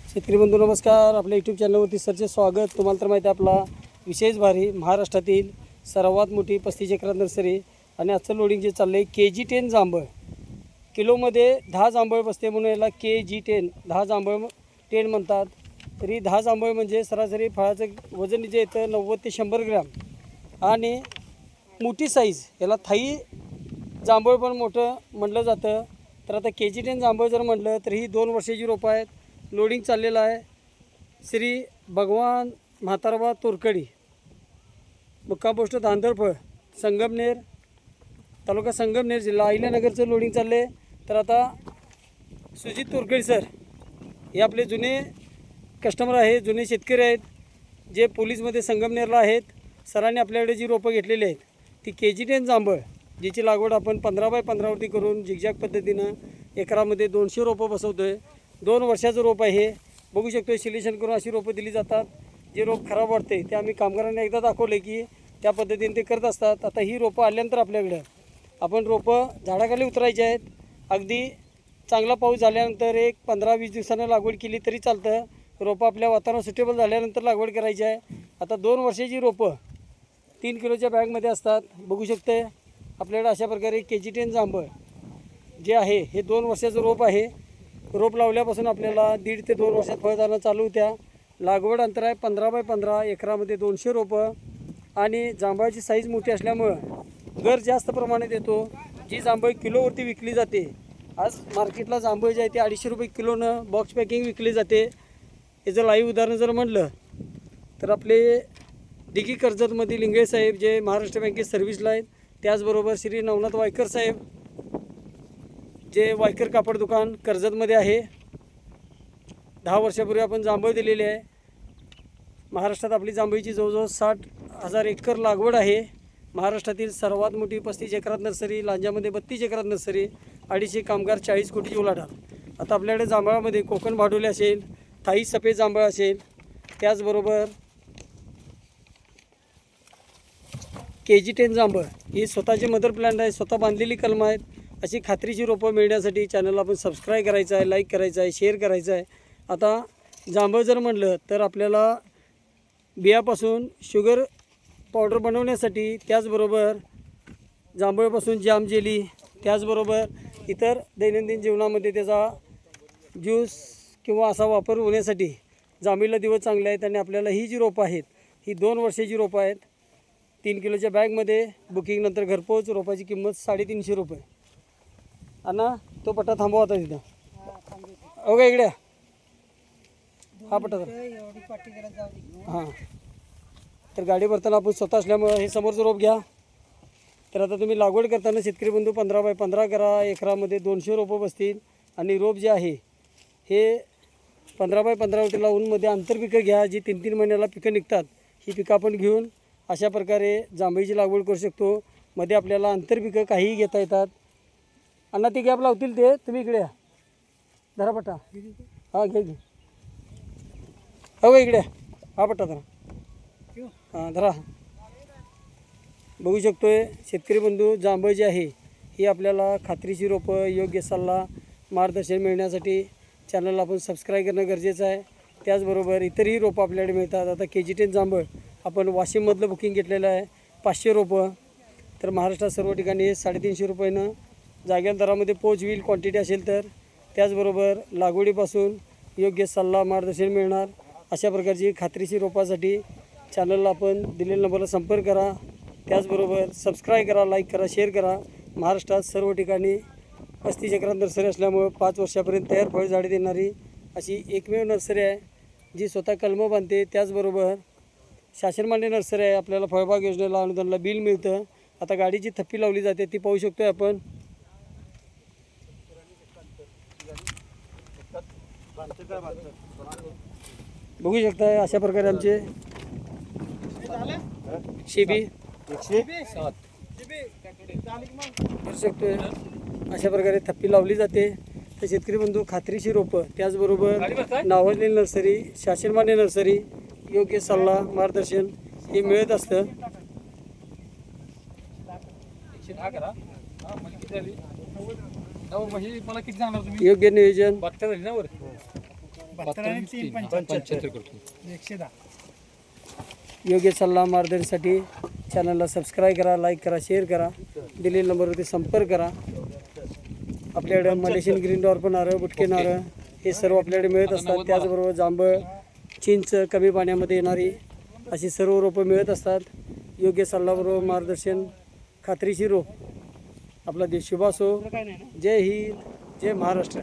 शेतकरी बंधू नमस्कार. आपल्या यूट्यूब चॅनलवरती सरचे स्वागत. तुम्हाला तर माहिती आहे आपला विशेष भारी महाराष्ट्रातील सर्वात मोठी 35 एकरात नर्सरी आणि आजचं लोडिंग जे चाललं आहे KG10 जांभळ. किलोमध्ये 10 जांभळ बसते म्हणून याला KG10 10 जांभळ 10 म्हणतात. तरी 10 जांभळ म्हणजे सरासरी फळाचं वजन जे येतं 90 ते 100 ग्रॅम आणि मोठी साईज याला थाई जांभळ पण मोठं म्हटलं जातं. तर आता KG10 जांभळ जर म्हटलं तर ही 2 वर्षाची रोपं आहेत. लोडिंग चाललेलं आहे. श्री भगवान म्हातारबा तोरकडी, मुक्काम पोस्ट धांदरफळ, संगमनेर तालुका संगमनेर जिल्हा अहिल्यानगरचं लोडिंग चाललं आहे. तर आता सुजित तोरकडी सर हे आपले जुने कस्टमर आहेत, जुने शेतकरी आहेत जे पोलीसमध्ये संगमनेरला आहेत. सरांनी आपल्याकडे जी रोपं घेतलेली आहेत ती KG10 जांभळ, जिची लागवड आपण 15 बाय 15 करून झिगझॅग पद्धतीनं एकरामध्ये 200 रोपं बसवतो आहे. 2 वर्षाचं रोप आहे हे. बघू शकतो सिलेक्शन करून अशी रोपं दिली जातात. जे रोप खराब वाटते ते आम्ही कामगारांना एकदा दाखवले की त्या पद्धतीने ते करत असतात. आता ही रोपं आल्यानंतर आपल्याकडं आपण रोपं झाडाखाली उतरायचे आहेत. अगदी चांगला पाऊस झाल्यानंतर एक 15-20 दिवसानं लागवड केली तरी चालतं. रोपं आपल्या वातावरण सुटेबल झाल्यानंतर लागवड करायची आहे. आता 2 वर्षाची रोपं 3 किलोच्या बॅगमध्ये असतात. बघू शकते आपल्याकडे अशा प्रकारे KG10 जांभळ जे आहे हे 2 वर्षाचं रोप आहे. रोप लावल्यापासून आपल्याला 1.5 ते 2 वर्षात फळ जाणं चालू होत्या. लागवड अंतर आहे 15 बाय 15 एकरामध्ये 200 रोपं आणि जांभळाची साईज मोठी असल्यामुळं दर जास्त प्रमाणात येतो. जी जांभळ किलोवरती विकली जाते, आज मार्केटला जांभळ जे आहे ते 250 रुपये किलोनं बॉक्स पॅकिंग विकली जाते. याचं लाईव्ह उदाहरण जर म्हटलं तर आपले डिगी कर्जतमधील इंगळे साहेब जे महाराष्ट्र बँकेत सर्व्हिसला आहेत, त्याचबरोबर श्री नवनाथ वायकर साहेब जे वायकर कापड दुकान कर्जतमध्ये आहे. 10 वर्षापूर्वी आपण जांभळ दिलेली आहे. महाराष्ट्रात आपली जांभळीची जवळजवळ 60,000 एकर लागवड आहे. महाराष्ट्रातील सर्वात मोठी 35 एकरात नर्सरी, लांजामध्ये 32 एकरात नर्सरी, 250 कामगार, 40 कोटीची उलाढाल. आता आपल्याकडे जांभळामध्ये कोकण भाडोले असेल, थाई सफेद जांभळ असेल, त्याचबरोबर KG10 जांभळ ही स्वतःचे मदर प्लॅन्ट आहे, स्वतः बांधलेली कलमं आहेत. अशी खात्रीची रोपं मिळण्यासाठी चॅनलला आपण सबस्क्राईब करायचं आहे, लाईक करायचं आहे, शेअर करायचं आहे. आता जांभळ जर म्हटलं तर आपल्याला बियापासून शुगर पावडर बनवण्यासाठी, त्याचबरोबर जांभळापासून जाम जेली, त्याचबरोबर इतर दैनंदिन जीवनामध्ये त्याचा ज्यूस किंवा असा वापर होण्यासाठी जांभळीला दिवस चांगले आहेत. आणि आपल्याला ही जी रोपं आहेत ही 2 वर्षाची रोपं आहेत. 3 किलोच्या बॅगमध्ये बुकिंगनंतर घरपोच. रोपाची किंमत 350 रुपये. अण्णा तो पट्टा थांबवा होता तिथं. ओके इकडे हा पट्टा हां. तर गाडी भरताना आपण स्वतः असल्यामुळं हे समोरचं रोप घ्या. तर आता तुम्ही लागवड करताना शेतकरी बंधू 15 बाय 15 करा. एकरामध्ये 200 रोपं बसतील. आणि रोप जे आहे हे 15 बाय 15 लावून मध्ये आंतरपिकं घ्या. जी 3-3 महिन्याला पिकं निघतात ही पिकं आपण घेऊन अशा प्रकारे जांभळीची लागवड करू शकतो. मध्ये आपल्याला आंतरपिकं काहीही घेता येतात. अण्णा ती गॅप लावतील ते तुम्ही इकडे या. धरा पट्टा हां घे घे. हो का इकडे हा पट्टा धरा. हां धरा. बघू शकतोय शेतकरी बंधू जांभळ जे आहे ही आपल्याला खात्रीची रोपं, योग्य सल्ला, मार्गदर्शन मिळण्यासाठी चॅनलला आपण सबस्क्राईब करणं गरजेचं आहे. त्याचबरोबर इतरही रोपं आपल्याकडे मिळतात. आता KG10 जांभळ आपण वाशिममधलं बुकिंग घेतलेलं आहे 500 रोपं. तर महाराष्ट्रात सर्व ठिकाणी 350 रुपयानं जाग्याल दरामध्ये पोच होईल क्वांटिटी असेल तर. त्याचबरोबर लागवडीपासून योग्य सल्ला, मार्गदर्शन मिळणार. अशा प्रकारची खात्रीशीर रोपासाठी चॅनलला आपण दिलेल्या नंबरला संपर्क करा. त्याचबरोबर सबस्क्राईब करा, लाईक करा, शेअर करा. महाराष्ट्रात सर्व ठिकाणी 35 एकरात नर्सरी असल्यामुळं 5 वर्षापर्यंत तयार फळ झाडे देणारी अशी एकमेव नर्सरी आहे जी स्वतः कलमं बांधते. त्याचबरोबर शासनमान्य नर्सरी आहे. आपल्याला फळबाग योजनेला अनुदानाला बिल मिळतं. आता गाडीची थप्पी लावली जाते ती पाहू शकतो आपण. बघू शकताय अशा प्रकारे आमचे शेबी करू शकतोय. अशा प्रकारे थप्पी लावली जाते. तर शेतकरी बंधू खात्रीशी रोपं, त्याचबरोबर नावाजलेली नर्सरी, शासनमान्य नर्सरी, योग्य सल्ला, मार्गदर्शन हे मिळत असतं. योग्य नियोजन 75 करतो. 110. योग्य सल्ला मार्गदर्शनासाठी चॅनलला सबस्क्राईब करा, लाईक करा, शेअर करा, दिलेल्या नंबरवरती संपर्क करा. आपल्याकडे मलेशियन ग्रीन डॉर पण नारळ, बुटके नारळ हे सर्व आपल्याकडे मिळत असतात. त्याचबरोबर जांभळ, चिंच, कमी पाण्यामध्ये येणारी अशी सर्व रोपं मिळत असतात. योग्य सल्लाबरोबर मार्गदर्शन, खात्रीशीर रोप. आपला देश शुभ असो. जय हिंद, जय महाराष्ट्र.